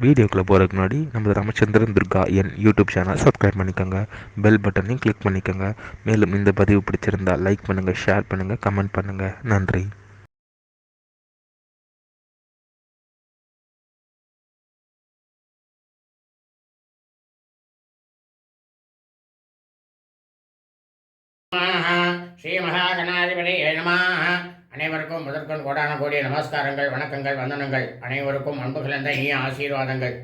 வீடியோக்குள்ளே போகிறதுக்கு முன்னாடி நம்ம ராமச்சந்திரன் துர்கா என் யூடியூப் சேனல் சப்ஸ்கிரைப் பண்ணிக்கோங்க, பெல் பட்டனையும் கிளிக் பண்ணிக்கோங்க. மேலும் இந்த பதிவு பிடிச்சிருந்தால் லைக் பண்ணுங்கள், ஷேர் பண்ணுங்கள், கமெண்ட் பண்ணுங்கள். நன்றி. ஸ்ரீ மகாகணாதிபதியே நமः. அனைவருக்கும் முதற்கொண்டு கோடான கோடிய நமஸ்காரங்கள், வணக்கங்கள், வந்தனங்கள். அனைவருக்கும் அன்பு கலந்த இனிய ஆசீர்வாதங்கள்.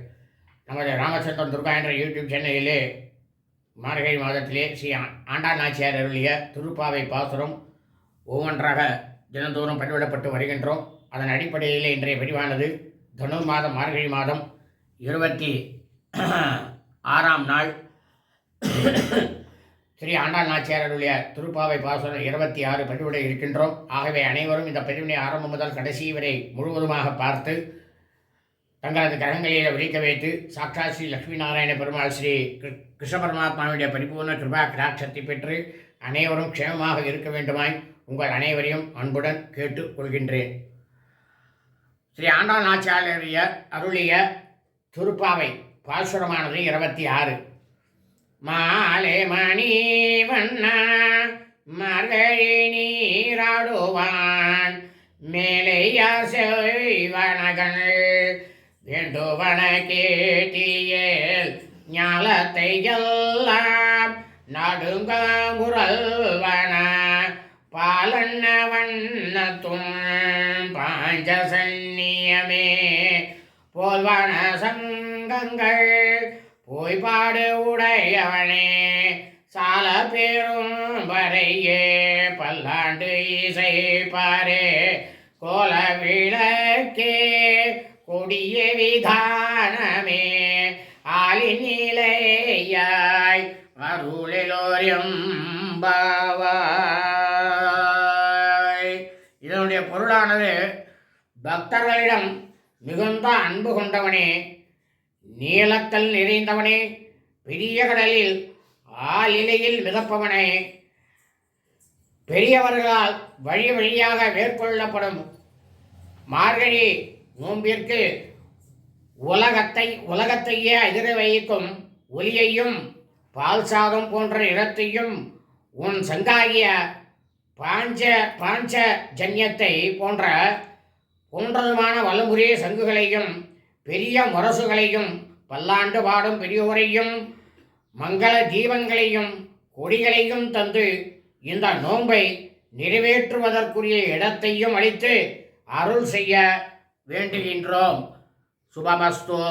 நமது ராமச்சந்திரன் துர்கா என்ற யூடியூப் சேனலிலே மார்கழி மாதத்திலே ஸ்ரீ ஆண்டாள் நாச்சியார் அருளிய திருப்பாவை பாசுரம் ஒவ்வொன்றாக தினந்தோறும் பதிவிடப்பட்டு வருகின்றோம். அதன் அடிப்படையிலே இன்றைய பதிவானது தனுர் மாதம் மார்கழி மாதம் 26ஆம் நாள் ஸ்ரீ ஆண்டாள் நாச்சியார் அருளிய திருப்பாவை பாசுரம் 26 பதிவிட இருக்கின்றோம். ஆகவே அனைவரும் இந்த பதிவினை ஆரம்பம் முதல் கடைசி வரை முழுவதுமாக பார்த்து தங்களது கிரகங்களில் விழிக்க வைத்து சாட்சாத் ஸ்ரீ லட்சுமி நாராயண பெருமாள் ஸ்ரீ கிருஷ்ண பரமாத்மாவுடைய பரிபூர்ண கிருபா கடாட்சத்தை பெற்று அனைவரும் க்ஷேமமாக இருக்க வேண்டுமாய் உங்கள் அனைவரையும் அன்புடன் கேட்டுக் கொள்கின்றேன். ஸ்ரீ ஆண்டாள் நாச்சியார் அருளிய திருப்பாவை பாசுரமானது 26. மாலை மணி வண்ணா மார்கழி நீராடுவான் மேலையார் செய்வனகள் வேண்டுவன கேட்டியேல் ஞாலத்தை எல்லாம் நடுங்க முரல்வன பாலன்ன வண்ணத்தும் பாஞ்சசன்னியமே போல்வன சங்கங்கள் போய்பாடு உடையவனே சால பெரும் வரையே பல்லாண்டு இசை பாரே கோல விளக்கே கொடிய விதானமே ஆலின் நிலையாய் அருளிலோரியம் பாவாய். இதனுடைய பொருளானது, பக்தர்களிடம் மிகுந்த அன்பு கொண்டவனே, நீலக்கல் நிறைந்தவனே, பெரிய கடலில் ஆளிலையில் மிதப்பவனே, பெரியவர்களால் வழி வழியாக மேற்கொள்ளப்படும் மார்கழி நோம்பிற்கு உலகத்தையே அதிர வைக்கும் ஒலியையும் பால் சாதம் போன்ற இடத்தையும் உன் சங்காகிய பாஞ்ச ஜன்யத்தை போன்றதுமான வலமுறை சங்குகளையும் பெரிய முரசுகளையும் பல்லாண்டு பாடும் பெரியோரையும் மங்கள தீபங்களையும் கொடிகளையும் தந்து இந்த நோன்பை நிறைவேற்றுவதற்குரிய இடத்தையும் அளித்து அருள் செய்ய வேண்டுகின்றோம். சுபமஸ்து.